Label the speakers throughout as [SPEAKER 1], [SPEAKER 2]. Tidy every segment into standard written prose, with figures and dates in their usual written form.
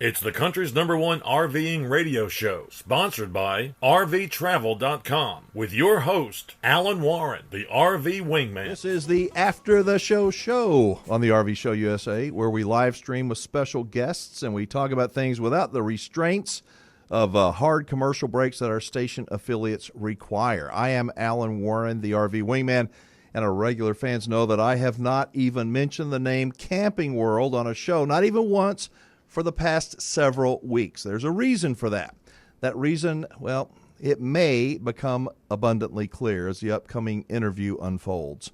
[SPEAKER 1] It's the country's #1 RVing radio show, sponsored by RVTravel.com, with your host, Alan Warren, the RV Wingman.
[SPEAKER 2] This is the After the Show on the RV Show USA, where we live stream with special guests and we talk about things without the restraints of hard commercial breaks that our station affiliates require. I am Alan Warren, the RV Wingman, and our regular fans know that I have not even mentioned the name Camping World on a show, not even once, for the past several weeks. There's a reason for that. That reason, well, it may become abundantly clear as the upcoming interview unfolds.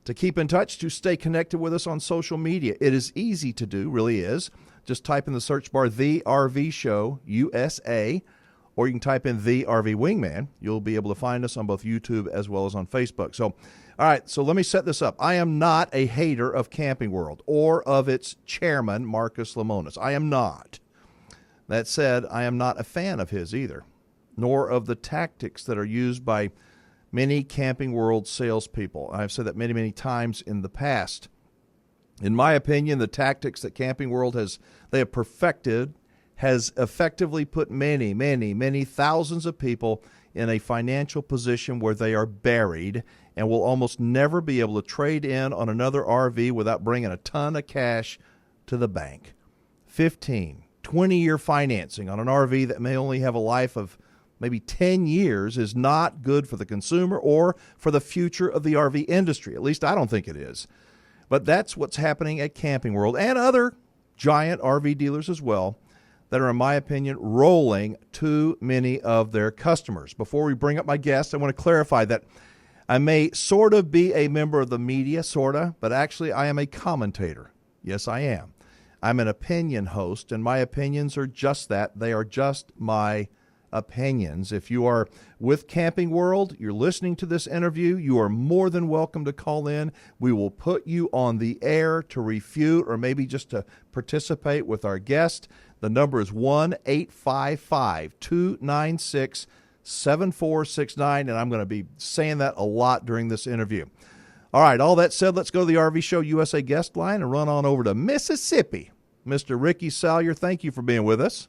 [SPEAKER 2] To keep in touch, to stay connected with us on social media, it is easy to do, really is. Just type in the search bar, The RV Show USA, or you can type in The RV Wingman. You'll be able to find us on both YouTube as well as on Facebook. So, all right, so let me set this up. I am not a hater of Camping World or of its chairman, Marcus Lemonis. I am not. That said, I am not a fan of his either, nor of the tactics that are used by many Camping World salespeople. I've said that many, many times in the past. In my opinion, the tactics that Camping World has perfected has effectively put many, many, many thousands of people in a financial position where they are buried and will almost never be able to trade in on another RV without bringing a ton of cash to the bank. 15, 20-year financing on an RV that may only have a life of maybe 10 years is not good for the consumer or for the future of the RV industry. At least I don't think it is. But that's what's happening at Camping World and other giant RV dealers as well that are, in my opinion, rolling too many of their customers. Before we bring up my guest, I want to clarify that I may sort of be a member of the media, but actually I am a commentator. Yes, I am. I'm an opinion host, and my opinions are just that. They are just my opinions. If you are with Camping World, you're listening to this interview, you are more than welcome to call in. We will put you on the air to refute or maybe just to participate with our guest. The number is 1-855-296-7469, and I'm going to be saying that a lot during this interview. All right, all that said, let's go to the RV Show USA guest line and run on over to Mississippi. Mr. Ricky Salyer, thank you for being with us.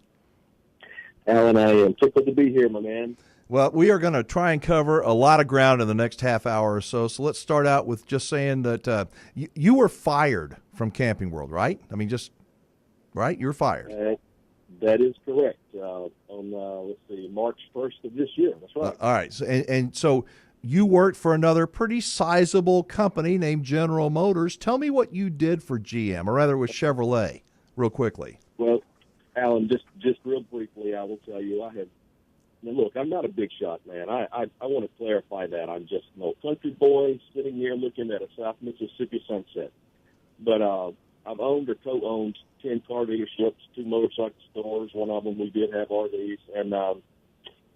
[SPEAKER 3] Alan, I am tickled to be here, my man.
[SPEAKER 2] Well, we are going to try and cover a lot of ground in the next half hour or so. So let's start out with just saying that you were fired from Camping World, right? I mean, right? You were fired.
[SPEAKER 3] That is correct. On, March 1st of this year. That's right.
[SPEAKER 2] All right. So, and so you worked for another pretty sizable company named General Motors. Tell me what you did for GM, or rather with Chevrolet, real quickly.
[SPEAKER 3] Well, Alan, just real briefly, I will tell you, look, I'm not a big shot, man. I want to clarify that. I'm just an old country boy sitting here looking at a South Mississippi sunset. But I've owned or co-owned 10 car dealerships, 2 motorcycle stores. One of them we did have RVs. And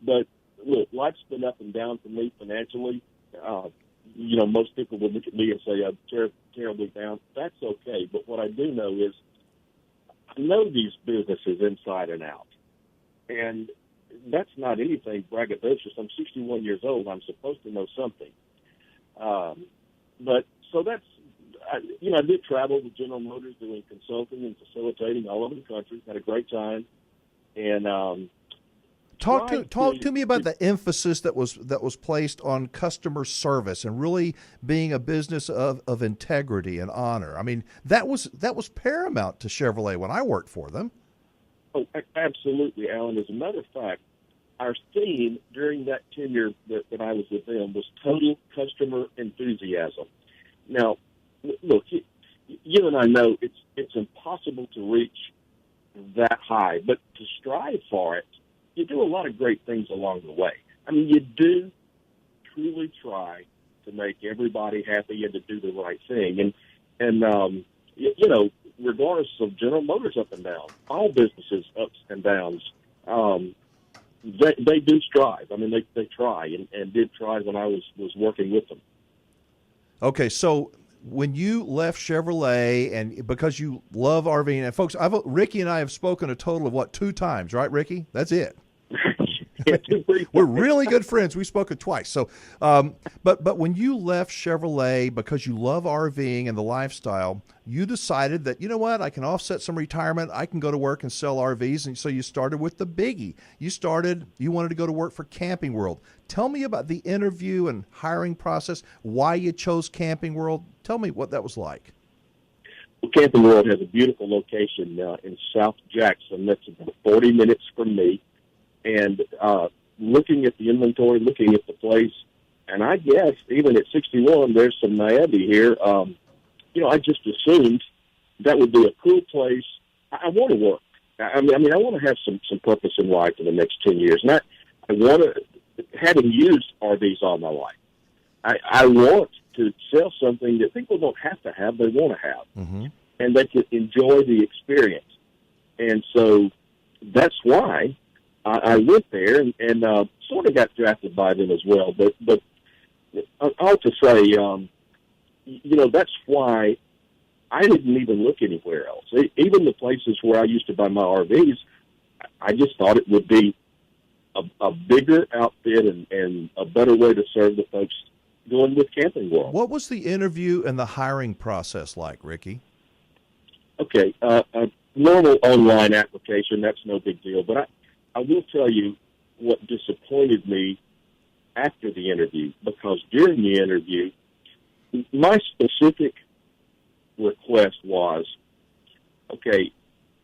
[SPEAKER 3] but look, life's been up and down for me financially. Most people would look at me and say I'm terribly down. That's okay. But what I do know is I know these businesses inside and out. And that's not anything braggadocious. I'm 61 years old. I'm supposed to know something. But so that's, I did travel with General Motors doing consulting and facilitating all over the country. Had a great time. And
[SPEAKER 2] talk to me about the emphasis that was placed on customer service and really being a business of integrity and honor. I mean, that was paramount to Chevrolet when I worked for them.
[SPEAKER 3] Oh, absolutely, Alan. As a matter of fact, our theme during that tenure that I was with them was total customer enthusiasm. Now, look, you and I know it's impossible to reach that high, but to strive for it, you do a lot of great things along the way. I mean, you do truly try to make everybody happy and to do the right thing. And regardless of General Motors up and down, all businesses ups and downs, they do strive. I mean, they try and did try when I was working with them.
[SPEAKER 2] Okay, so when you left Chevrolet and because you love RVing, and folks, Ricky and I have spoken a total of 2 times, right, Ricky? That's it.
[SPEAKER 3] Yeah, too frequent.
[SPEAKER 2] We're really good friends. We've spoken twice. So, but when you left Chevrolet because you love RVing and the lifestyle, you decided that, you know what, I can offset some retirement. I can go to work and sell RVs. And so you started with the biggie. You wanted to go to work for Camping World. Tell me about the interview and hiring process, why you chose Camping World. Tell me what that was like.
[SPEAKER 3] Well, Camping World has a beautiful location in South Jackson. That's about 40 minutes from me. And looking at the inventory, looking at the place, and I guess even at 61, there's some naivety here. I just assumed that would be a cool place. I want to work. I want to have some purpose in life in the next 10 years. And I want to, having used RVs all my life, I want to sell something that people don't have to have, they want to have.
[SPEAKER 2] Mm-hmm.
[SPEAKER 3] And they can enjoy the experience. And so that's why I went there and sort of got drafted by them as well. But I ought to say, that's why I didn't even look anywhere else. Even the places where I used to buy my RVs, I just thought it would be a bigger outfit and a better way to serve the folks going with Camping World.
[SPEAKER 2] What was the interview and the hiring process like, Ricky?
[SPEAKER 3] Okay, a normal online application, that's no big deal. But I will tell you what disappointed me after the interview, because during the interview, my specific request was, okay,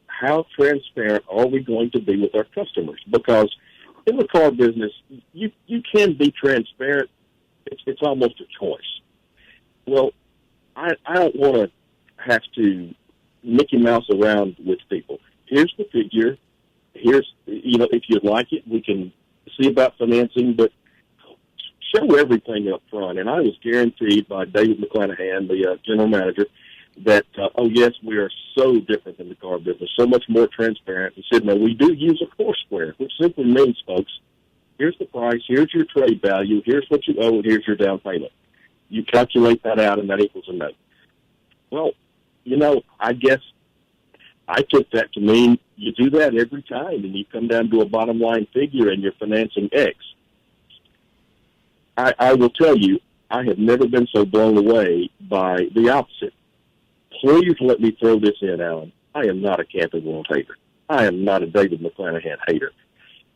[SPEAKER 3] how transparent are we going to be with our customers? Because in the car business, you can be transparent. It's almost a choice. Well, I don't want to have to Mickey Mouse around with people. Here's the figure. Here's, if you'd like it, we can see about financing, but show everything up front. And I was guaranteed by David McCleary, the general manager, that, yes, we are so different than the car business, so much more transparent. He said, no, we do use a core square, which simply means, folks, here's the price, here's your trade value, here's what you owe, and here's your down payment. You calculate that out, and that equals a note. Well, I guess I took that to mean you do that every time, and you come down to a bottom line figure, and you're financing X. I will tell you, I have never been so blown away by the opposite. Please let me throw this in, Alan. I am not a Camping World hater. I am not a David McCleary hater.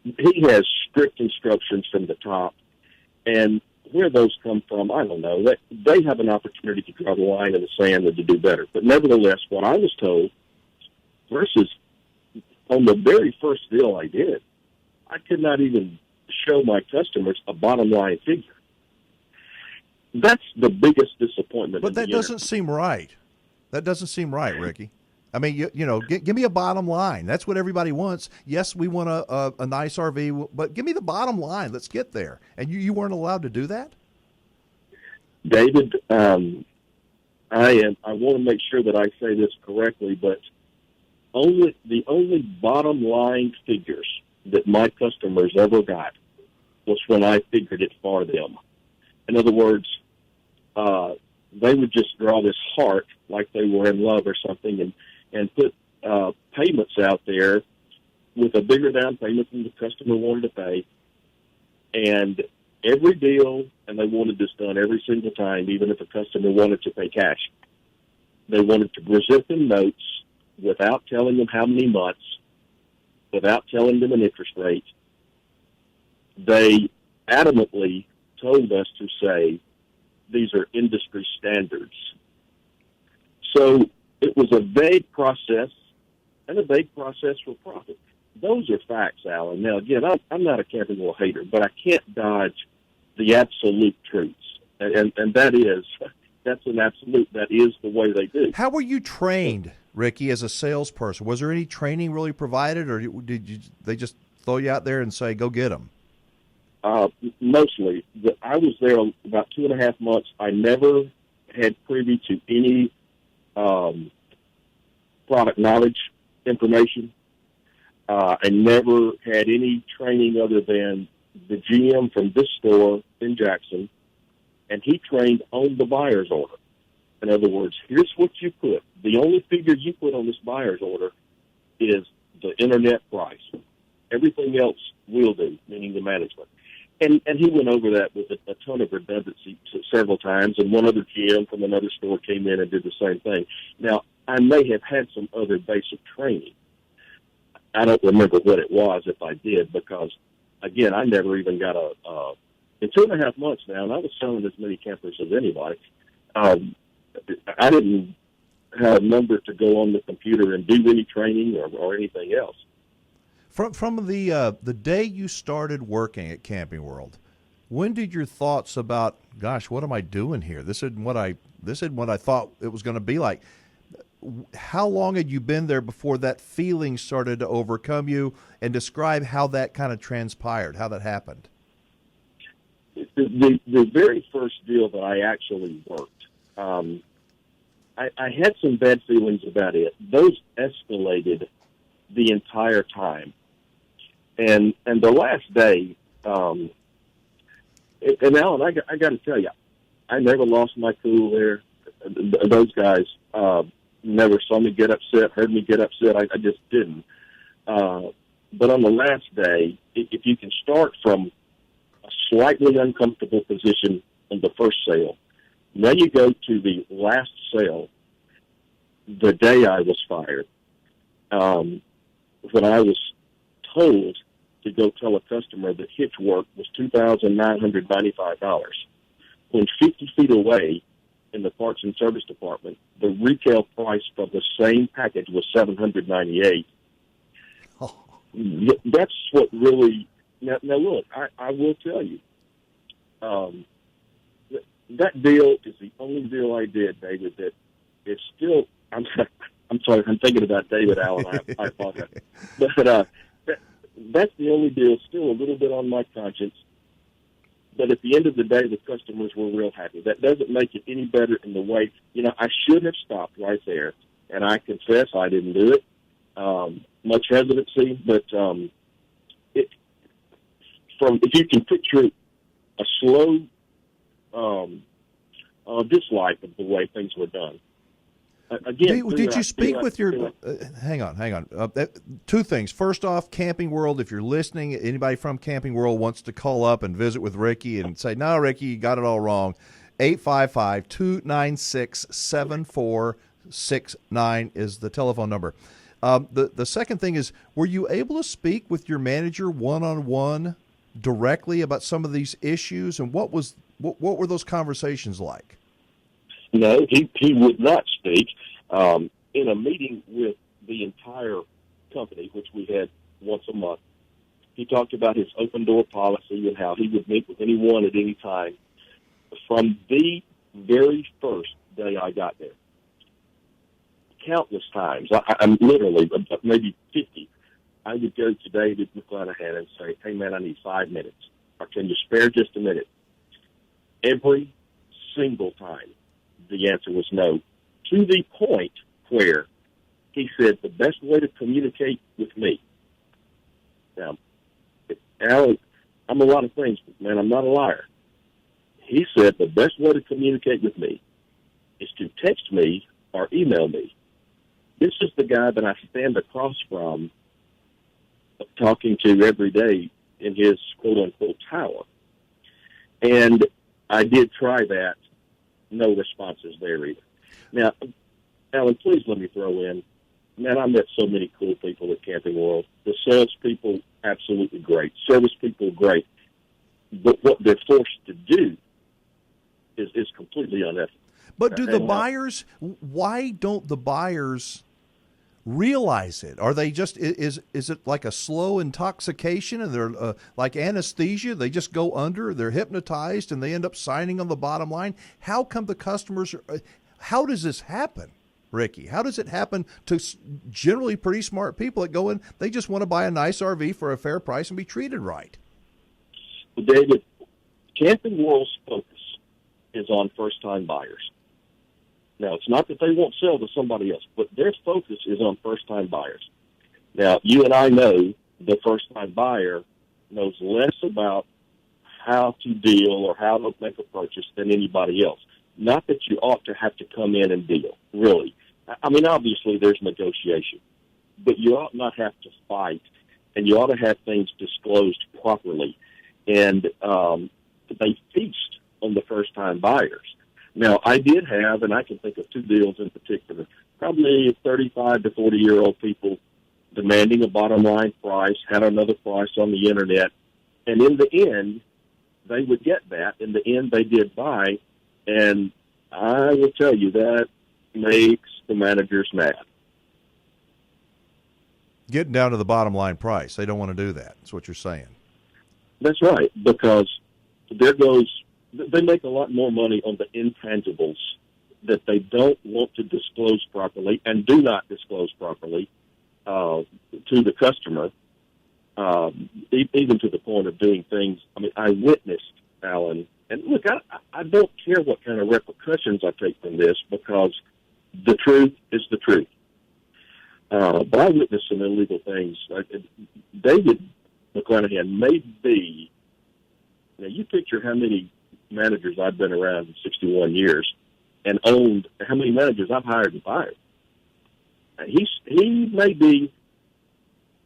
[SPEAKER 3] He has strict instructions from the top, and where those come from, I don't know. They have an opportunity to draw the line in the sand and to do better. But nevertheless, what I was told, versus on the very first deal I did, I could not even show my customers a bottom line figure. That's the biggest disappointment.
[SPEAKER 2] But that doesn't seem right. That doesn't seem right, Ricky. I mean, give me a bottom line. That's what everybody wants. Yes, we want a nice RV, but give me the bottom line. Let's get there. And you weren't allowed to do that?
[SPEAKER 3] David, I want to make sure that I say this correctly, but the only bottom line figures that my customers ever got was when I figured it for them. In other words, they would just draw this heart like they were in love or something and put payments out there with a bigger down payment than the customer wanted to pay. And every deal, and they wanted this done every single time, even if a customer wanted to pay cash. They wanted to present them notes without telling them how many months, without telling them an interest rate. They adamantly told us to say, these are industry standards. So it was a vague process, and a vague process for profit. Those are facts, Alan. Now, again, I'm not a Camping World hater, but I can't dodge the absolute truths. And that's an absolute. That is the way they do.
[SPEAKER 2] How were you trained, Ricky, as a salesperson? Was there any training really provided, or did they just throw you out there and say, go get them?
[SPEAKER 3] Mostly. I was there about 2.5 months. I never had privy to any product knowledge information. I never had any training other than the GM from this store in Jackson, and he trained on the buyer's order. In other words, here's what you put. The only figure you put on this buyer's order is the internet price. Everything else will do, meaning the management. And he went over that with a ton of redundancy several times, and one other GM from another store came in and did the same thing. Now, I may have had some other basic training. I don't remember what it was if I did, because, again, I never even got in 2.5 months now, and I was selling as many campers as anybody. I didn't have a number to go on the computer and do any training or anything else.
[SPEAKER 2] From the day you started working at Camping World, when did your thoughts about, gosh, what am I doing here? This isn't what I thought it was going to be like. How long had you been there before that feeling started to overcome you? And describe how that kind of transpired, how that happened.
[SPEAKER 3] The very first deal that I actually worked, I had some bad feelings about it. Those escalated the entire time. And the last day, and Alan, I got to tell you, I never lost my cool there. Those guys never saw me get upset, heard me get upset. I just didn't. But on the last day, if you can start from a slightly uncomfortable position on the first sale, now you go to the last sale, the day I was fired, when I was told to go tell a customer that hitch work was $2,995. When 50 feet away in the parts and service department, the retail price for the same package was $798. Oh. That's what really. Now look, I will tell you, that deal is the only deal I did, David, that is still. I'm sorry, I'm thinking about David Allen. I apologize, but that's the only deal. Still a little bit on my conscience. But at the end of the day, the customers were real happy. That doesn't make it any better in the way, I should have stopped right there. And I confess I didn't do it. Much hesitancy, but if you can picture a slow dislike of the way things were done. Again,
[SPEAKER 2] did you speak with your? Hang on. Two things. First off, Camping World. If you're listening, anybody from Camping World wants to call up and visit with Ricky and say, "No, Ricky, you got it all wrong." 855-296-7469 is the telephone number. The second thing is, were you able to speak with your manager one-on-one directly about some of these issues, and what were those conversations like?
[SPEAKER 3] No, he would not speak. In a meeting with the entire company, which we had once a month, he talked about his open door policy and how he would meet with anyone at any time. From the very first day I got there, countless times, I'm literally maybe 50, I would go to David McCleary and say, "Hey, man, I need 5 minutes. Or can you spare just a minute?" Every single time, the answer was no, to the point where he said the best way to communicate with me. Now, Alan, I'm a lot of things, but man, I'm not a liar. He said the best way to communicate with me is to text me or email me. This is the guy that I stand across from talking to every day in his quote-unquote tower. And I did try that. No responses there either. Now, Alan, please let me throw in, man, I met so many cool people at Camping World. The sales people, absolutely great. Service people, great. But what they're forced to do is completely unethical.
[SPEAKER 2] But do the buyers, why don't the buyers realize it? Are they just, is it like a slow intoxication and they're like anesthesia? They just go under, they're hypnotized, and they end up signing on the bottom line? How come the customers, how does this happen, Ricky? How does it happen to generally pretty smart people that go in, they just want to buy a nice RV for a fair price and be treated right?
[SPEAKER 3] Well, David, Camping World's focus is on first-time buyers. Now, it's not that they won't sell to somebody else, but their focus is on first-time buyers. Now, you and I know the first-time buyer knows less about how to deal or how to make a purchase than anybody else. Not that you ought to have to come in and deal, really. I mean, obviously there's negotiation, but you ought not have to fight and you ought to have things disclosed properly. And they feast on the first-time buyers. Now, I did have, and I can think of two deals in particular, probably 35 to 40-year-old people demanding a bottom-line price, had another price on the Internet, and in the end, they would get that. In the end, they did buy, and I will tell you that makes the managers mad.
[SPEAKER 2] Getting down to the bottom line price. They don't want to do that. That's what you're saying.
[SPEAKER 3] That's right, because they make a lot more money on the intangibles that they don't want to disclose properly and do not disclose properly to the customer, even to the point of doing things. I mean, I witnessed, Alan, and look, I don't care what kind of repercussions I take from this, because the truth is the truth. But I witnessed some illegal things. David McCleary may be, now you picture how many managers I've been around in 61 years and owned, how many managers I've hired and fired. He may be,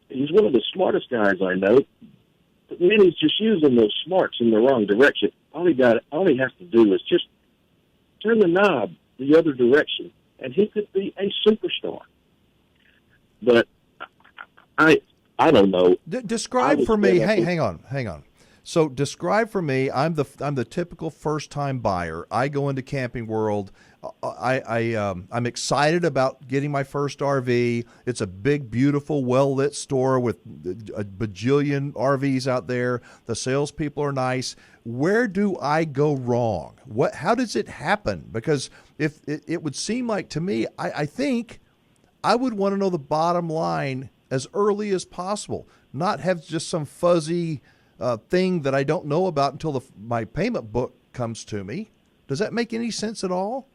[SPEAKER 3] he's one of the smartest guys I know, but man, he's just using those smarts in the wrong direction. All he has to do is just turn the knob the other direction, and he could be a superstar. But I don't know.
[SPEAKER 2] Describe for me. Hang on. So describe for me. I'm the typical first time buyer. I go into Camping World. I'm excited about getting my first RV. It's a big, beautiful, well lit store with a bajillion RVs out there. The salespeople are nice. Where do I go wrong? How does it happen? Because if it would seem like to me, I think I would want to know the bottom line as early as possible, not have just some fuzzy thing that I don't know about until my payment book comes to me. Does that make any sense at all?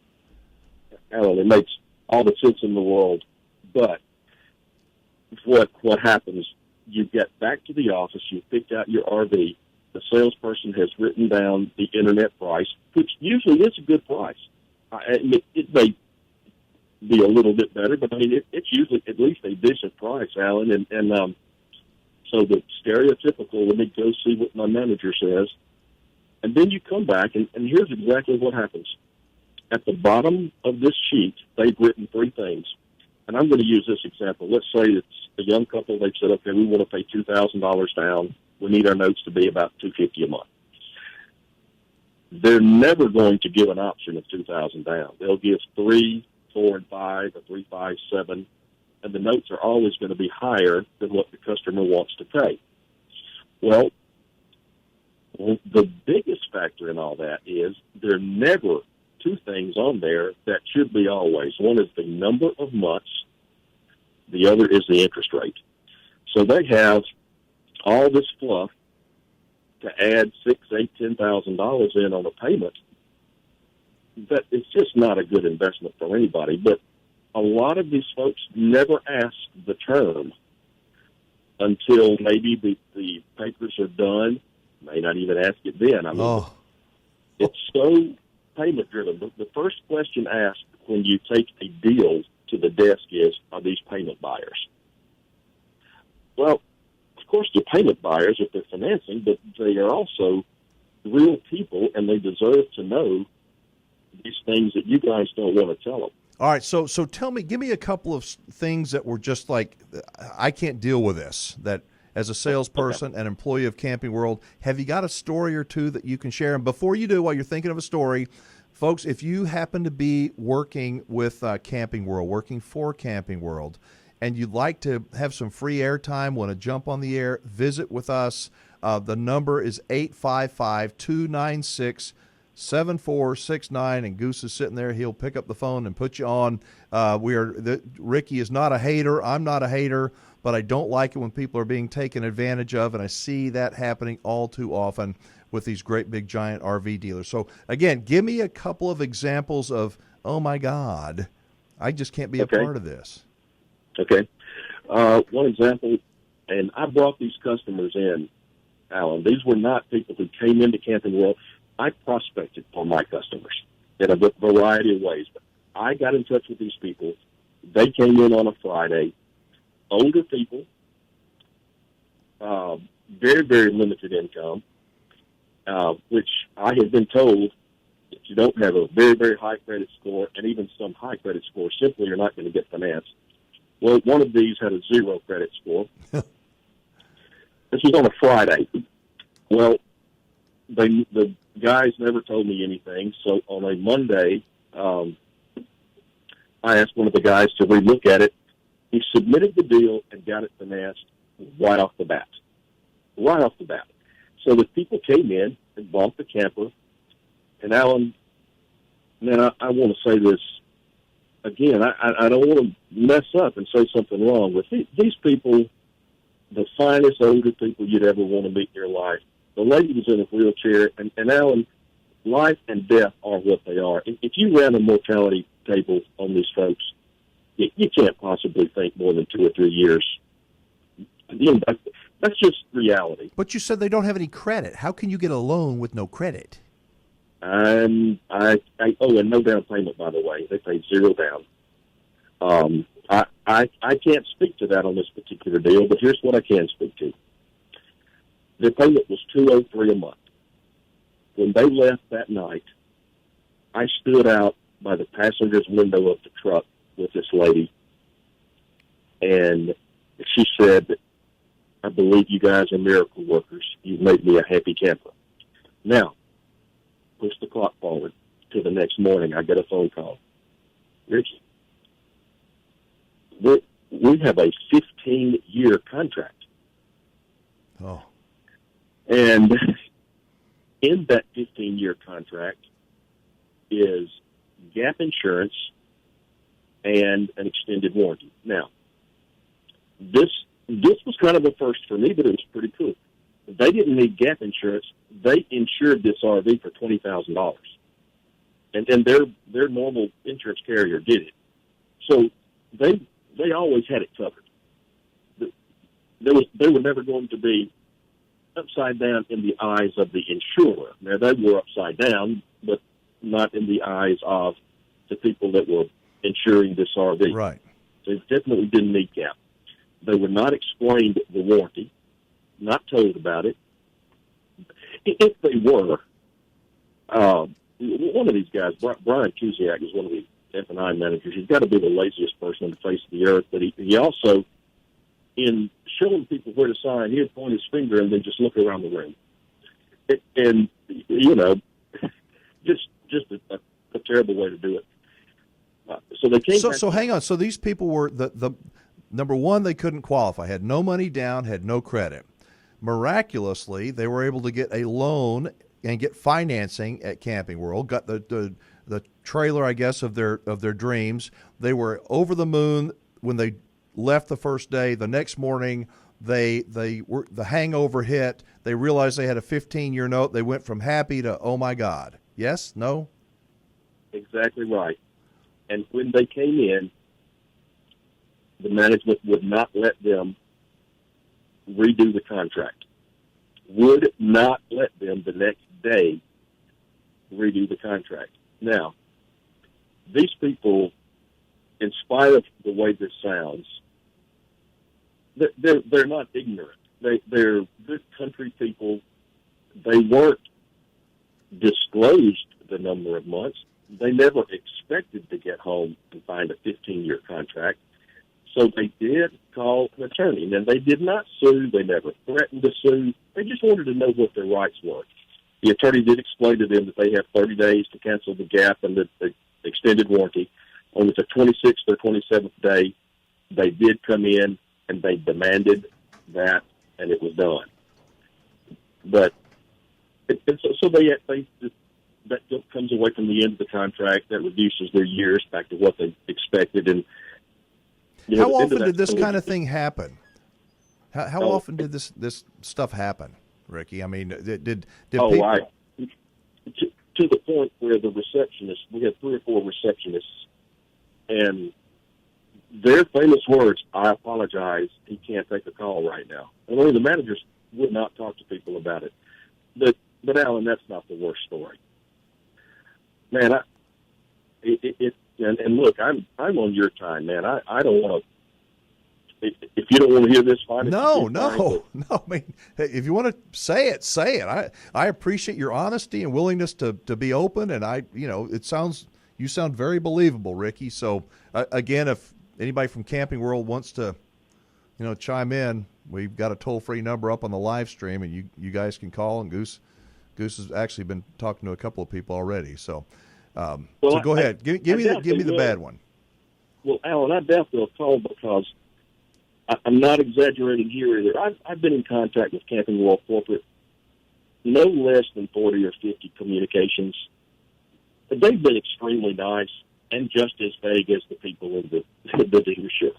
[SPEAKER 3] Alan, it makes all the sense in the world. But what happens, you get back to the office, you picked out your RV, the salesperson has written down the Internet price, which usually is a good price. It may be a little bit better, but I mean, it's usually at least a decent price, Alan. And so the stereotypical, let me go see what my manager says. And then you come back, and here's exactly what happens. At the bottom of this sheet, they've written three things. And I'm going to use this example. Let's say it's a young couple. They've said, okay, we want to pay $2,000 down. We need our notes to be about $250 a month. They're never going to give an option of $2,000 down. They'll give 3, 4, and 5, or 3, 5, 7, and the notes are always going to be higher than what the customer wants to pay. Well, the biggest factor in all that is there are never two things on there that should be always. One is the number of months. The other is the interest rate. So they have all this fluff to add $6,000, $8,000, $10,000 in on a payment. That it's just not a good investment for anybody. But a lot of these folks never ask the term until maybe the papers are done. May not even ask it then. I mean, it's so payment driven. The first question asked when you take a deal to the desk is, are these payment buyers? Well, of course they're payment buyers if they're financing, but they are also real people, and they deserve to know these things that you guys don't want to tell them.
[SPEAKER 2] All right, so tell me, give me a couple of things that were just like, I can't deal with this, that as a salesperson, an employee of Camping World, have you got a story or two that you can share? And before you do, while you're thinking of a story, folks, if you happen to be working with Camping World, working for Camping World, and you'd like to have some free airtime, want to jump on the air, visit with us. The number is 855-296-7469, and Goose is sitting there. He'll pick up the phone and put you on. Ricky is not a hater. I'm not a hater, but I don't like it when people are being taken advantage of, and I see that happening all too often with these great big giant RV dealers. So again, give me a couple of examples of, oh my God, I just can't be a part of this.
[SPEAKER 3] Okay. One example, and I brought these customers in, Alan. These were not people who came into Camping World. I prospected for my customers in a variety of ways. But I got in touch with these people. They came in on a Friday. Older people, very, very limited income, which I had been told if you don't have a very, very high credit score and even some high credit score, simply you're not going to get financed. Well, one of these had a 0 credit score. This was on a Friday. Well, the guys never told me anything, so on a Monday, I asked one of the guys to relook at it. He submitted the deal and got it financed right off the bat. Right off the bat. So the people came in and bought the camper. And Alan, man, I want to say this again. I don't want to mess up and say something wrong with these people, the finest older people you'd ever want to meet in your life. The lady was in a wheelchair, and Alan, life and death are what they are. If you ran a mortality table on these folks, you can't possibly think more than 2 or 3 years. You know, that's just reality.
[SPEAKER 2] But you said they don't have any credit. How can you get a loan with no credit?
[SPEAKER 3] And and no down payment, by the way. They paid 0 down. I can't speak to that on this particular deal, but here's what I can speak to. Their payment was $203 a month. When they left that night, I stood out by the passenger's window of the truck with this lady, and she said, "I believe you guys are miracle workers. You've made me a happy camper." Now, push the clock forward to the next morning. I get a phone call. "Richie, we have a 15-year contract."
[SPEAKER 2] Oh.
[SPEAKER 3] And in that 15-year contract is gap insurance and an extended warranty. Now, this was kind of a first for me, but it was pretty cool. They didn't need gap insurance. They insured this RV for $20,000. And their normal insurance carrier did it. So they always had it covered. They were never going to be upside down in the eyes of the insurer. Now, they were upside down, but not in the eyes of the people that were insuring this RV.
[SPEAKER 2] Right.
[SPEAKER 3] They definitely didn't need gap. They were not explained the warranty, not told about it. If they were, one of these guys, Brian Kuziak, is one of the F&I managers. He's got to be the laziest person on the face of the earth, but he also, in showing people where to sign, he would point his finger and then just look around the room. And you know, just a terrible way to do it. So they came.
[SPEAKER 2] So hang on. So these people were the number one. They couldn't qualify. Had no money down. Had no credit. Miraculously, they were able to get a loan and get financing at Camping World. Got the trailer, I guess, of their dreams. They were over the moon when they left the first day. The next morning, the hangover hit. They realized they had a 15-year note. They went from happy to, oh my God. Yes? No?
[SPEAKER 3] Exactly right. And when they came in, the management would not let them redo the contract. Would not let them the next day redo the contract. Now, these people, in spite of the way this sounds, they're not ignorant. They're good country people. They weren't disclosed the number of months. They never expected to get home and find a 15-year contract. So they did call an attorney. And they did not sue. They never threatened to sue. They just wanted to know what their rights were. The attorney did explain to them that they have 30 days to cancel the gap and the extended warranty. On the 26th or 27th day, they did come in and they demanded that, and it was done. But so that comes away from the end of the contract. That reduces their years back to what they expected. And
[SPEAKER 2] how often did this kind of thing happen? How often did this stuff happen, Ricky? I mean, did people?
[SPEAKER 3] To the point where the receptionist, we had 3 or 4 receptionists, and their famous words, "I apologize, he can't take a call right now." And only the managers would not talk to people about it. But Alan, that's not the worst story. Man, and look, I'm on your time, man. I don't want if you don't want to hear this, fine.
[SPEAKER 2] No. I mean, if you want to say it, say it. I appreciate your honesty and willingness to be open. And you sound very believable, Ricky. So again, if anybody from Camping World wants to, chime in, we've got a toll-free number up on the live stream, and you guys can call. And Goose has actually been talking to a couple of people already. So, so go ahead. Give me the bad one.
[SPEAKER 3] Well, Alan, I definitely will call because I'm not exaggerating here either. I've been in contact with Camping World corporate no less than 40 or 50 communications. They've been extremely nice and just as vague as the people in the dealership.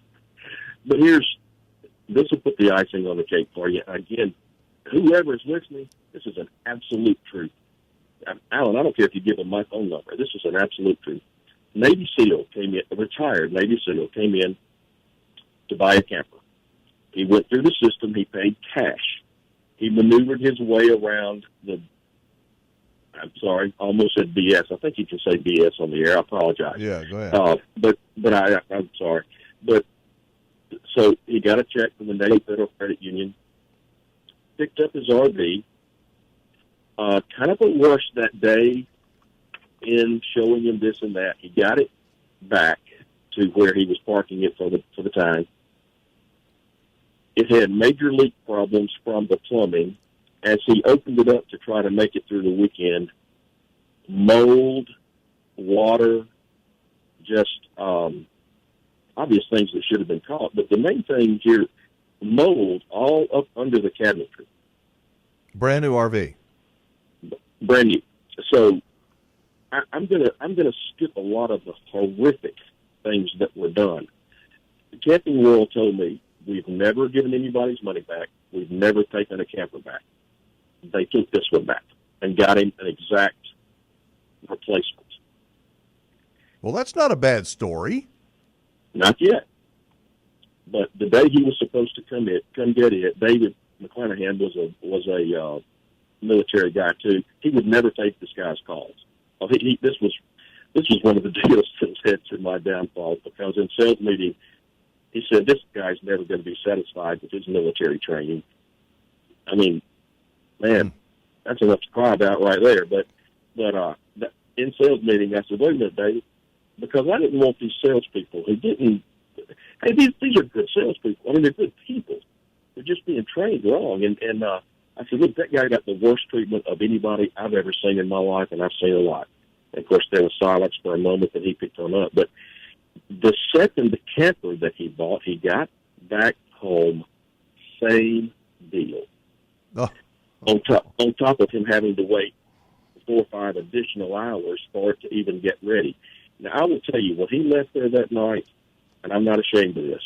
[SPEAKER 3] But this will put the icing on the cake for you. Again, whoever is listening, this is an absolute truth. Alan, I don't care if you give them my phone number. This is an absolute truth. Navy SEAL came in, a retired Navy SEAL came in to buy a camper. He went through the system. He paid cash. He maneuvered his way around I'm sorry, almost said BS. I think you can say BS on the air. I apologize.
[SPEAKER 2] Yeah, go ahead.
[SPEAKER 3] But I'm sorry. But so he got a check from the Navy Federal Credit Union, picked up his RV, kind of a rush that day in showing him this and that. He got it back to where he was parking it for the time. It had major leak problems from the plumbing. As he opened it up to try to make it through the weekend, mold, water, just obvious things that should have been caught. But the main thing here, mold all up under the cabinetry.
[SPEAKER 2] Brand new RV.
[SPEAKER 3] Brand new. So I'm gonna skip a lot of the horrific things that were done. The Camping World told me we've never given anybody's money back. We've never taken a camper back. They took this one back and got him an exact replacement.
[SPEAKER 2] Well, that's not a bad story.
[SPEAKER 3] Not yet. But the day he was supposed to come get it, David McCleary was a military guy too. He would never take this guy's calls. This was one of the deals that led to my downfall, because in sales meeting, he said, this guy's never going to be satisfied with his military training. I mean, man, that's enough to cry about right there. But in sales meeting, I said, wait a minute, David, because I didn't want these salespeople who didn't. Hey, these are good salespeople. I mean, they're good people. They're just being trained wrong. And I said, look, that guy got the worst treatment of anybody I've ever seen in my life, and I've seen a lot. And of course, there was silence for a moment, and he picked on up. But the camper that he bought, he got back home, same deal.
[SPEAKER 2] Oh.
[SPEAKER 3] On top of him having to wait 4 or 5 additional hours for it to even get ready. Now, I will tell you, when he left there that night, and I'm not ashamed of this,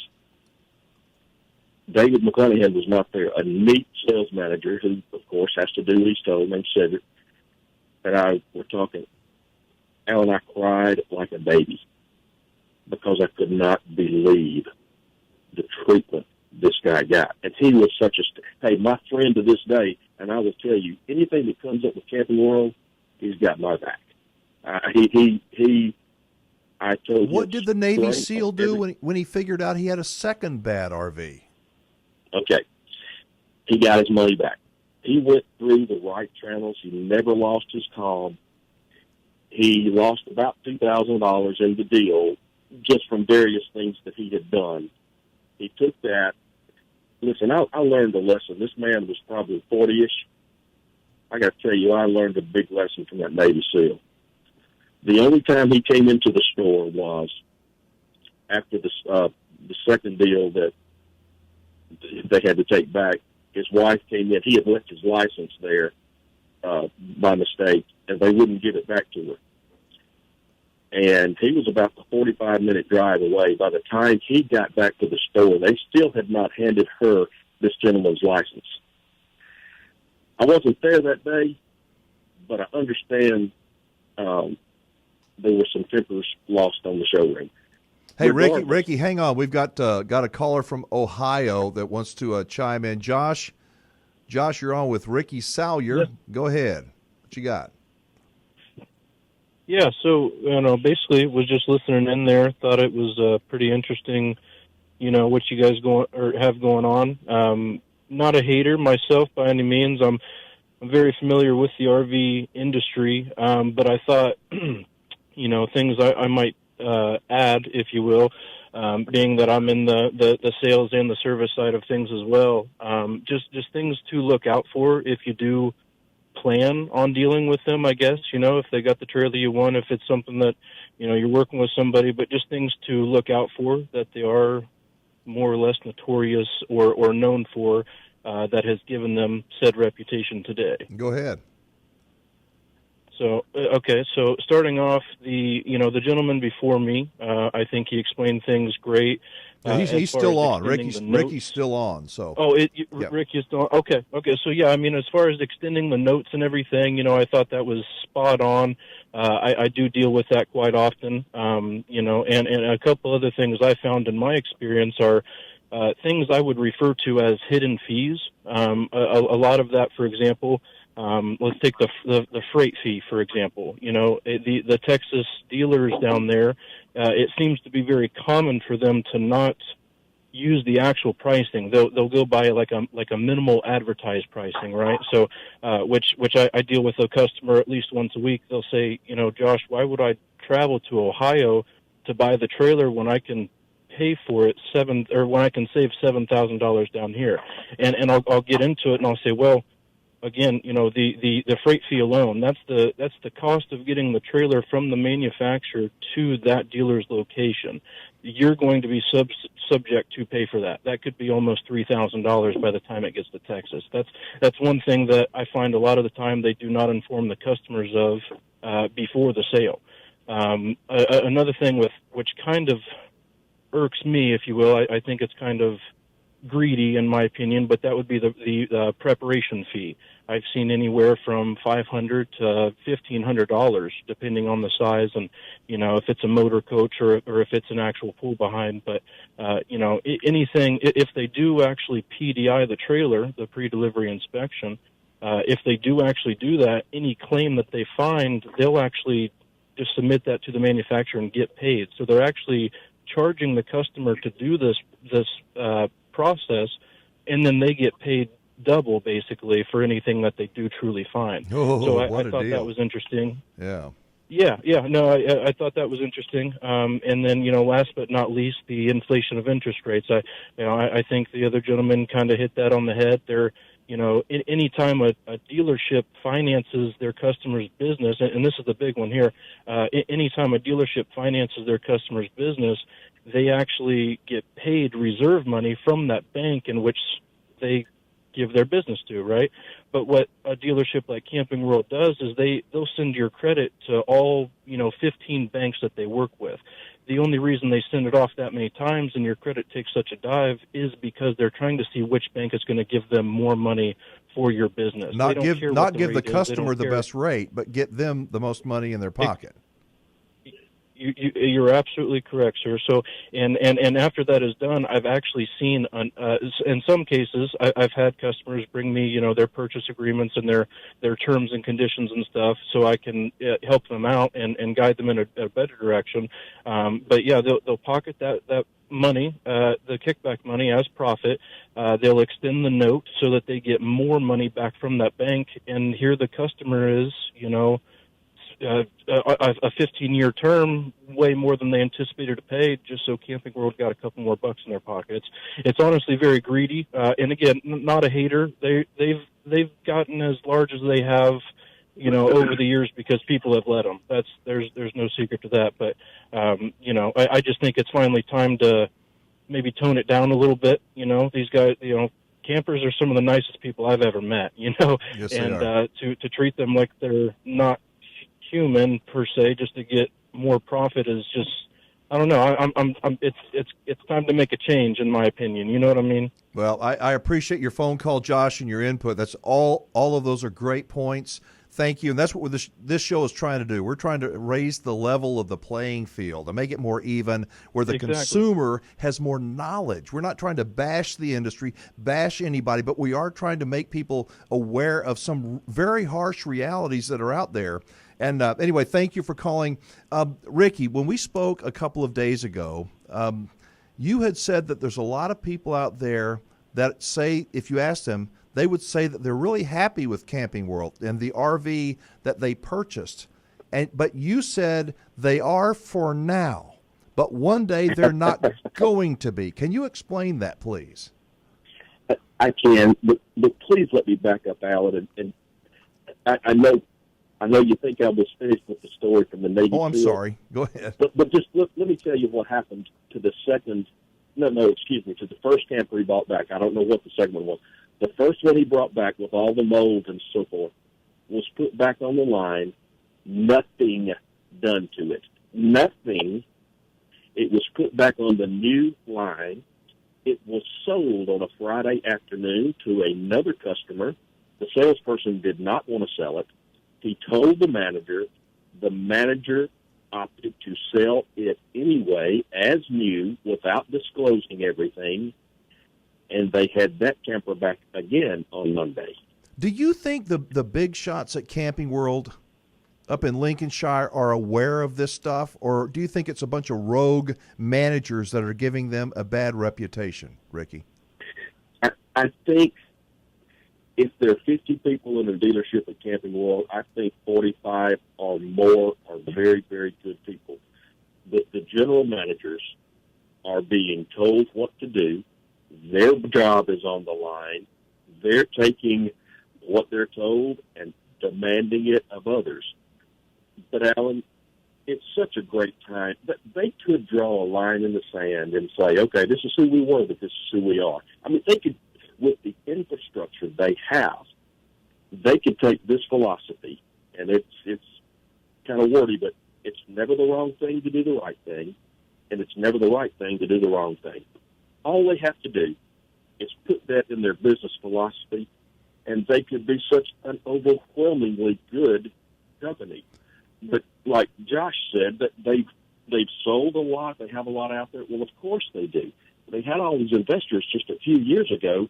[SPEAKER 3] David McCleary was not there. A neat sales manager who, of course, has to do what he's told, named Cedric, and I were talking. Alan, I cried like a baby because I could not believe the treatment this guy got. And he was such hey, my friend to this day, and I will tell you, anything that comes up with Camping World, he's got my back. I told
[SPEAKER 2] What did the Navy SEAL do when he figured out he had a second bad RV?
[SPEAKER 3] Okay. He got his money back. He went through the right channels. He never lost his calm. He lost about $2,000 in the deal just from various things that he had done. He took that. Listen, I learned a lesson. This man was probably 40-ish. I got to tell you, I learned a big lesson from that Navy SEAL. The only time he came into the store was after the second deal that they had to take back. His wife came in. He had left his license there by mistake, and they wouldn't give it back to her. And he was about a 45-minute drive away. By the time he got back to the store, they still had not handed her this gentleman's license. I wasn't there that day, but I understand there were some tempers lost on the showroom.
[SPEAKER 2] Hey, Ricky, hang on. We've got a caller from Ohio that wants to chime in. Josh, you're on with Ricky Salyer.
[SPEAKER 4] Yes.
[SPEAKER 2] Go ahead. What you got?
[SPEAKER 4] Yeah, so, basically was just listening in there. Thought it was pretty interesting what you guys have going on. Not a hater myself by any means. I'm very familiar with the RV industry, but I thought, things I might add, if you will, being that I'm in the sales and the service side of things as well. Just things to look out for if you do plan on dealing with them, I guess, if they got the trailer you want, if it's something that, you're working with somebody, but just things to look out for that they are more or less notorious or known for, that has given them said reputation today.
[SPEAKER 2] Go ahead.
[SPEAKER 4] So, okay, so starting off, the gentleman before me, I think he explained things great.
[SPEAKER 2] He's still on. Ricky's still on. So.
[SPEAKER 4] Oh, Rick is still on. Okay. So, yeah, I mean, as far as extending the notes and everything, I thought that was spot on. I do deal with that quite often, and a couple other things I found in my experience are things I would refer to as hidden fees. A lot of that, for example, let's take the freight fee, for example. The Texas dealers down there, it seems to be very common for them to not use the actual pricing. They'll go by like a minimal advertised pricing, right? So, which I deal with a customer at least once a week. They'll say, Josh, why would I travel to Ohio to buy the trailer when I can pay for it when I can save $7,000 down here? And I'll get into it and I'll say, well, again, the freight fee alone, that's the cost of getting the trailer from the manufacturer to that dealer's location. You're going to be subject to pay for that. That could be almost $3,000 by the time it gets to Texas. That's one thing that I find a lot of the time they do not inform the customers of before the sale. Another thing which kind of irks me, if you will, I think it's kind of greedy in my opinion, but that would be the preparation fee. I've seen anywhere from $500 to $1,500 depending on the size and if it's a motor coach or if it's an actual pull behind. But anything, if they do actually PDI the trailer, the pre-delivery inspection, if they do actually do that, any claim that they find, they'll actually just submit that to the manufacturer and get paid. So they're actually charging the customer to do this process, and then they get paid double basically for anything that they do truly find. So I thought that was interesting.
[SPEAKER 2] Yeah.
[SPEAKER 4] No, I thought that was interesting. And then, last but not least, the inflation of interest rates. I think the other gentleman kind of hit that on the head. They're, anytime a dealership finances their customer's business, and this is the big one here, anytime a dealership finances their customer's business, they actually get paid reserve money from that bank in which they give their business to, right? But what a dealership like Camping World does is they'll send your credit to all, 15 banks that they work with. The only reason they send it off that many times and your credit takes such a dive is because they're trying to see which bank is going to give them more money for your business.
[SPEAKER 2] Not give the customer the best rate, but get them the most money in their pocket.
[SPEAKER 4] You're absolutely correct, sir. So, and after that is done, I've actually seen, in some cases, I've had customers bring me, their purchase agreements and their terms and conditions and stuff, so I can help them out and guide them in a better direction. But yeah, they'll pocket that money, the kickback money as profit. They'll extend the note so that they get more money back from that bank, and here the customer is, a 15-year term, way more than they anticipated to pay, just so Camping World got a couple more bucks in their pockets. It's honestly very greedy, and again, not a hater. They've gotten as large as they have, over the years because people have let them. There's no secret to that. But I just think it's finally time to maybe tone it down a little bit. These guys, campers are some of the nicest people I've ever met.
[SPEAKER 2] Yes,
[SPEAKER 4] and
[SPEAKER 2] they are.
[SPEAKER 4] To treat them like they're not human per se, just to get more profit is just, I don't know. It's time to make a change, in my opinion. You know what I mean?
[SPEAKER 2] Well, I appreciate your phone call, Josh, and your input. That's all of those are great points. Thank you. And that's what this show is trying to do. We're trying to raise the level of the playing field and make it more even, where the consumer has more knowledge. We're not trying to bash the industry, bash anybody, but we are trying to make people aware of some very harsh realities that are out there. And anyway, thank you for calling. Ricky, when we spoke a couple of days ago, you had said that there's a lot of people out there that say, if you ask them, they would say that they're really happy with Camping World and the RV that they purchased. But you said they are for now, but one day they're not going to be. Can you explain that, please?
[SPEAKER 3] I can, but please let me back up, Alan. And I know you think I was finished with the story from the Navy.
[SPEAKER 2] Oh, I'm sorry. Go ahead.
[SPEAKER 3] But just let me tell you what happened to the second. Excuse me, to the first camper he brought back. I don't know what the second one was. The first one he brought back with all the mold and so forth was put back on the line. Nothing done to it. Nothing. It was put back on the new line. It was sold on a Friday afternoon to another customer. The salesperson did not want to sell it. He told the manager. The manager opted to sell it anyway as new without disclosing everything, and they had that camper back again on Monday.
[SPEAKER 2] Do you think the big shots at Camping World up in Lincolnshire are aware of this stuff, or do you think it's a bunch of rogue managers that are giving them a bad reputation, Ricky?
[SPEAKER 3] I think if there are 50 people in a dealership at Camping World, I think 45 or more are very, very good people. But the general managers are being told what to do. Their job is on the line. They're taking what they're told and demanding it of others. But, Alan, it's such a great time that they could draw a line in the sand and say, okay, this is who we were, but this is who we are. I mean, they could, with the infrastructure they have, they could take this philosophy, and it's kind of wordy, but it's never the wrong thing to do the right thing, and it's never the right thing to do the wrong thing. All they have to do is put that in their business philosophy, and they could be such an overwhelmingly good company. But like Josh said, that they've sold a lot, they have a lot out there. Well, of course they do. They had all these investors just a few years ago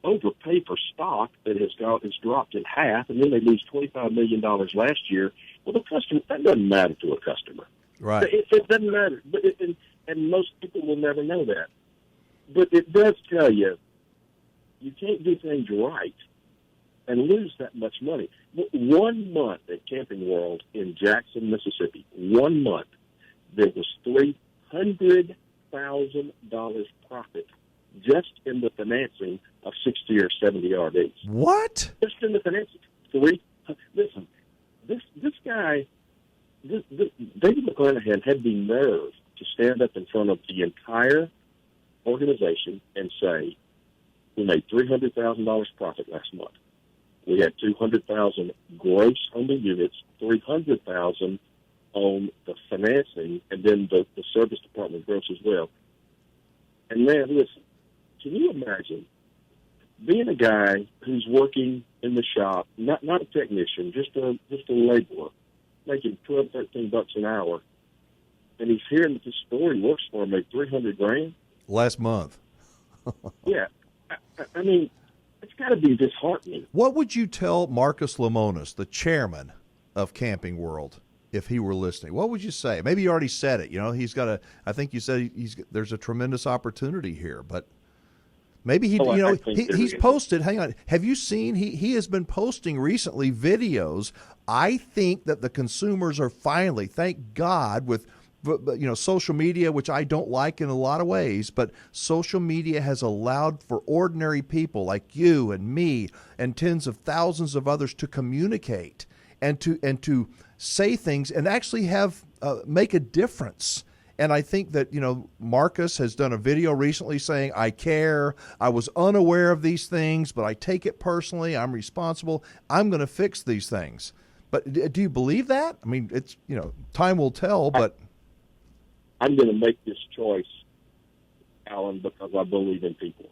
[SPEAKER 3] overpay for stock that has dropped in half, and then they lose $25 million last year. Well, the customer, that doesn't matter to a customer.
[SPEAKER 2] Right.
[SPEAKER 3] It doesn't matter. But and most people will never know that. But it does tell you, you can't do things right and lose that much money. 1 month at Camping World in Jackson, Mississippi, 1 month, there was $300,000 profit just in the financing of 60 or 70 RVs.
[SPEAKER 2] What?
[SPEAKER 3] Just in the financing. Listen, this guy, David McCleary had the nerve to stand up in front of the entire organization and say, we made $300,000 profit last month. We had $200,000 gross on the units, $300,000 on the financing, and then the service department gross as well. And man, listen, can you imagine being a guy who's working in the shop, not a technician, just a laborer, making $12, $13 an hour, and he's hearing that this store he works for made $300,000
[SPEAKER 2] last month?
[SPEAKER 3] Yeah, I mean, it's got to be disheartening.
[SPEAKER 2] What would you tell Marcus Lemonis, the chairman of Camping World, if he were listening? What would you say? Maybe you already said it. You know, he's got a. I think you said there's a tremendous opportunity here, but maybe he's posted. Hang on, have you seen? He has been posting recently videos. I think that the consumers are finally, thank God, with social media, which I don't like in a lot of ways, but social media has allowed for ordinary people like you and me and tens of thousands of others to communicate and to say things and actually have make a difference. And I think that, Marcus has done a video recently saying, I care, I was unaware of these things, but I take it personally, I'm responsible, I'm going to fix these things. But do you believe that? I mean, it's, time will tell, but
[SPEAKER 3] I'm going to make this choice, Alan, because I believe in people.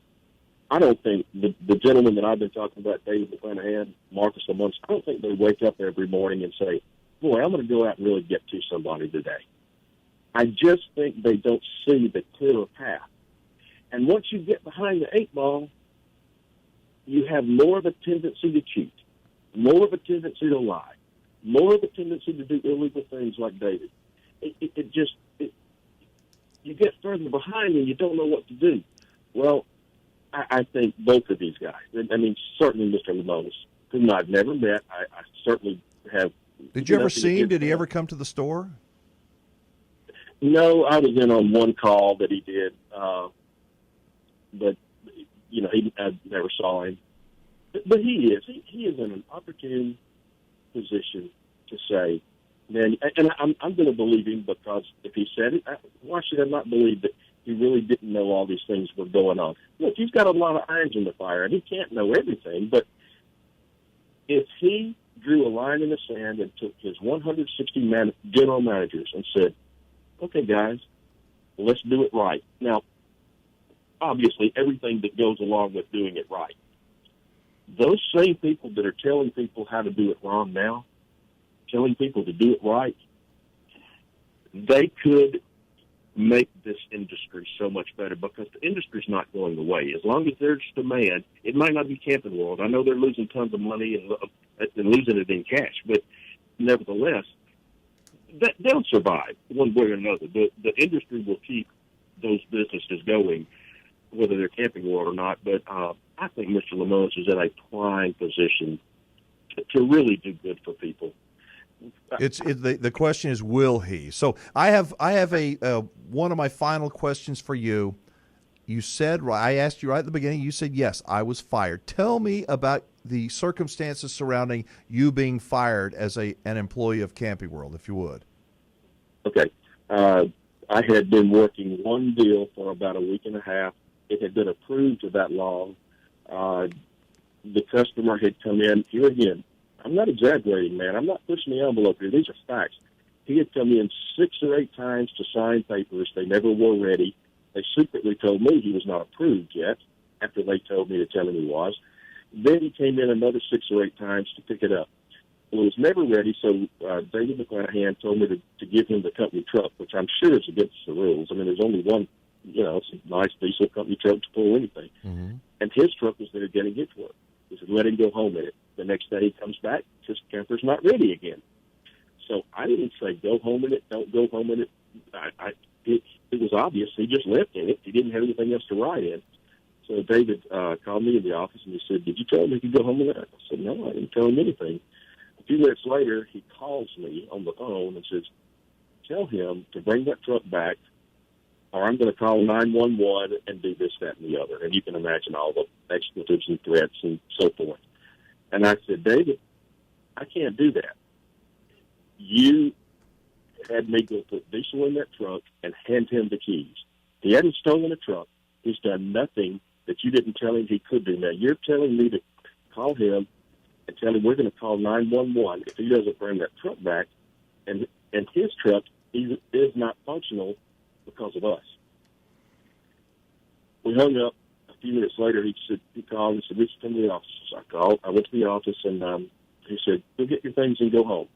[SPEAKER 3] I don't think the gentleman that I've been talking about, David McCleary, Marcus Lemonis, I don't think they wake up every morning and say, boy, I'm going to go out and really get to somebody today. I just think they don't see the clearer path. And once you get behind the 8 ball, you have more of a tendency to cheat, more of a tendency to lie, more of a tendency to do illegal things like David. you get further behind and you don't know what to do. Well, I think both of these guys, I mean, certainly Mr. Lemonis, whom I've never met, I certainly have.
[SPEAKER 2] Did you ever see him? Did he ever come to the store?
[SPEAKER 3] No, I was in on one call that he did, but, I never saw him. But he is in an opportune position to say, man, and I'm going to believe him, because if he said it, why should I not believe that he really didn't know all these things were going on? Look, he's got a lot of irons in the fire, and he can't know everything, but if he drew a line in the sand and took his 160 general managers and said, okay, guys, let's do it right. Now, obviously, everything that goes along with doing it right. Those same people that are telling people how to do it wrong now, telling people to do it right, they could make this industry so much better, because the industry's not going away. As long as there's demand, it might not be Camping World. I know they're losing tons of money and losing it in cash, but nevertheless, they'll survive one way or another. The industry will keep those businesses going, whether they're Camping World or not. But I think Mr. Lemonis is in a prime position to really do good for people.
[SPEAKER 2] The question is, will he? So I have a one of my final questions for you. You said, I asked you right at the beginning, you said, yes, I was fired. Tell me about the circumstances surrounding you being fired as an employee of Camping World, if you would.
[SPEAKER 3] Okay. I had been working one deal for about a week and a half. It had been approved to that long. The customer had come in. Here again, I'm not exaggerating, man. I'm not pushing the envelope here. These are facts. He had come in 6 or 8 times to sign papers. They never were ready. They secretly told me he was not approved yet, after they told me to tell him he was. Then he came in another 6 or 8 times to pick it up. Well, it was never ready, so David McCleary told me to give him the company truck, which I'm sure is against the rules. I mean, there's only one, it's a nice, decent company truck to pull anything.
[SPEAKER 2] Mm-hmm.
[SPEAKER 3] And his truck was there getting his work. He said, let him go home in it. The next day he comes back, his camper's not ready again. So I didn't say, go home in it, don't go home in it. It was obvious. He just left in it. He didn't have anything else to ride in. So David called me in the office, and he said, did you tell him he could go home in it? I said, no, I didn't tell him anything. A few minutes later, he calls me on the phone and says, tell him to bring that truck back, or I'm going to call 911 and do this, that, and the other. And you can imagine all the expletives and threats and so forth. And I said, David, I can't do that. You had me go put diesel in that truck and hand him the keys. He hadn't stolen a truck. He's done nothing that you didn't tell him he could do. Now, you're telling me to call him and tell him we're going to call 911 if he doesn't bring that truck back, and his truck is not functional because of us. We hung up. A few minutes later, he called and said, we should come to the office. So I called. I went to the office, and he said, go get your things and go home.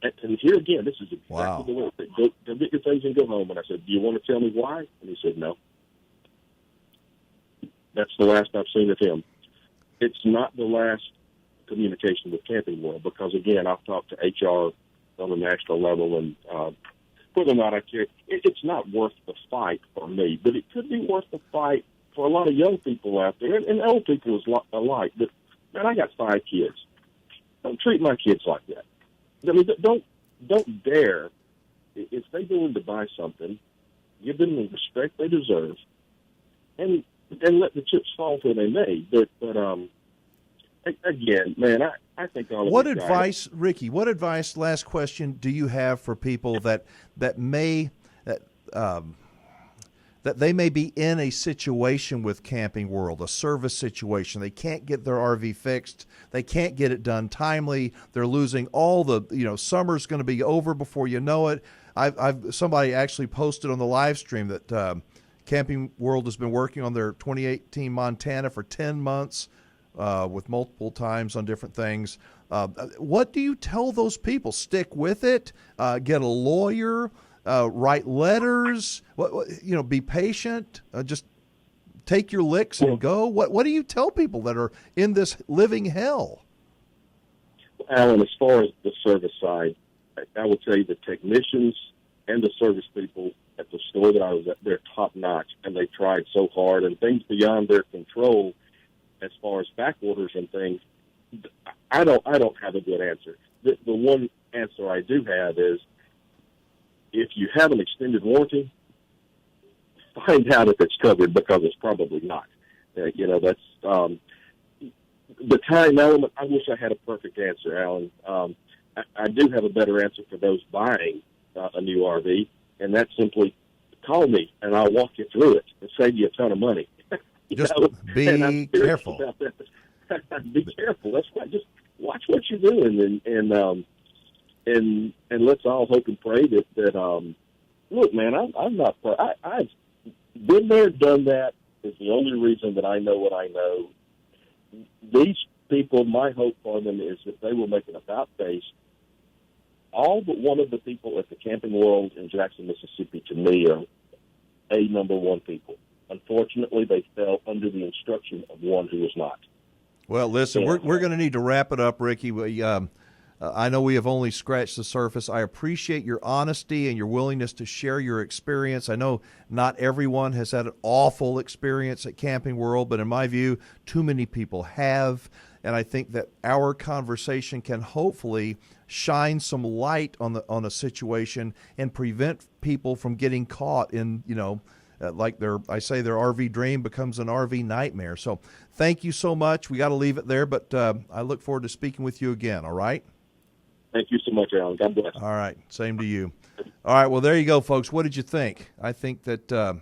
[SPEAKER 3] And here again, this is exactly the way. Go get your things and go home. And I said, do you want to tell me why? And he said, no. That's the last I've seen of him. It's not the last communication with Camping World, because, again, I've talked to HR on a national level, and whether or not I care, it's not worth the fight for me, but it could be worth the fight for a lot of young people out there, and old people alike. But, man, I got 5 kids. Don't treat my kids like that. I mean, don't dare. If they go in to buy something, give them the respect they deserve, and let the chips fall where they may. But again, man, I think all of
[SPEAKER 2] what
[SPEAKER 3] these
[SPEAKER 2] advice,
[SPEAKER 3] guys,
[SPEAKER 2] Ricky? What advice? Last question: do you have for people that they may be in a situation with Camping World, a service situation? They can't get their RV fixed. They can't get it done timely. They're losing all the, summer's going to be over before you know it. Somebody actually posted on the live stream that Camping World has been working on their 2018 Montana for 10 months with multiple times on different things. What do you tell those people? Stick with it. Get a lawyer. Write letters. Be patient. Just take your licks and go. What do you tell people that are in this living hell?
[SPEAKER 3] Alan, as far as the service side, I will tell you the technicians and the service people at the store that I was at, they're top notch, and they tried so hard, and things beyond their control as far as back orders and things. I don't have a good answer. The one answer I do have is, if you have an extended warranty, find out if it's covered, because it's probably not. That's the time element. I wish I had a perfect answer, Alan. I do have a better answer for those buying a new RV, and that's simply call me, and I'll walk you through it and save you a ton of money.
[SPEAKER 2] Just be careful.
[SPEAKER 3] About that. Be careful. That's right. Just watch what you're doing, and let's all hope and pray that look, man, I'm not. I've been there, done that. Is the only reason that I know what I know. These people, my hope for them is that they will make an about face. All but one of the people at the Camping World in Jackson, Mississippi, to me, are number one people. Unfortunately, they fell under the instruction of one who was not.
[SPEAKER 2] Well, listen, we're going to need to wrap it up, Ricky. I know we have only scratched the surface. I appreciate your honesty and your willingness to share your experience. I know not everyone has had an awful experience at Camping World, but in my view, too many people have. And I think that our conversation can hopefully shine some light on a situation and prevent people from getting caught in, like their RV dream becomes an RV nightmare. So thank you so much. We got to leave it there, but I look forward to speaking with you again. All right.
[SPEAKER 3] Thank you so much, Alan. God bless.
[SPEAKER 2] All right. Same to you. All right. Well, there you go, folks. What did you think? I think that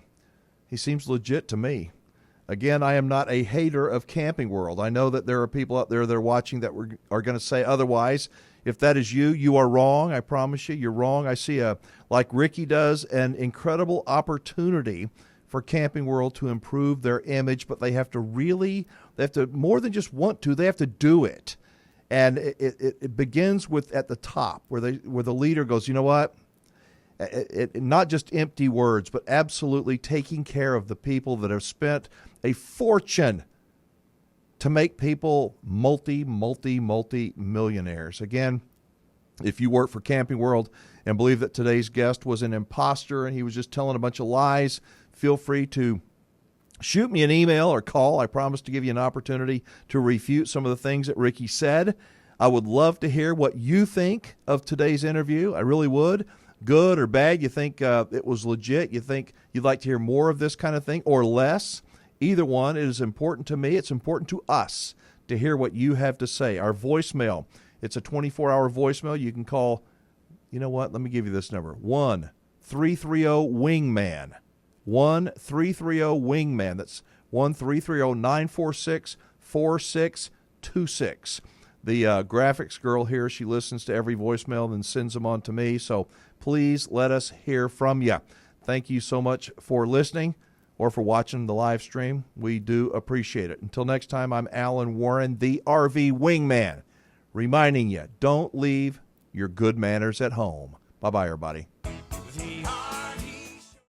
[SPEAKER 2] he seems legit to me. Again, I am not a hater of Camping World. I know that there are people out there that are watching that are going to say otherwise. If that is you, you are wrong. I promise you, you're wrong. I see, like Ricky does, an incredible opportunity for Camping World to improve their image, but they have to more than just want to, they have to do it. And it begins with at the top where the leader goes, you know what? Not just empty words, but absolutely taking care of the people that have spent a fortune to make people multi-millionaires. Again, if you work for Camping World and believe that today's guest was an imposter and he was just telling a bunch of lies, feel free to shoot me an email or call. I promise to give you an opportunity to refute some of the things that Ricky said. I would love to hear what you think of today's interview. I really would. Good or bad, you think it was legit, you think you'd like to hear more of this kind of thing or less. Either one, it is important to me. It's important to us to hear what you have to say. Our voicemail, it's a 24-hour voicemail. You can call, you know what, let me give you this number, 1-330-WINGMAN. 1-330-WINGMAN. That's 1-330-946-4626. The graphics girl here, she listens to every voicemail and sends them on to me. So please let us hear from you. Thank you so much for listening or for watching the live stream. We do appreciate it. Until next time, I'm Alan Warren, the RV Wingman, reminding you, don't leave your good manners at home. Bye-bye, everybody.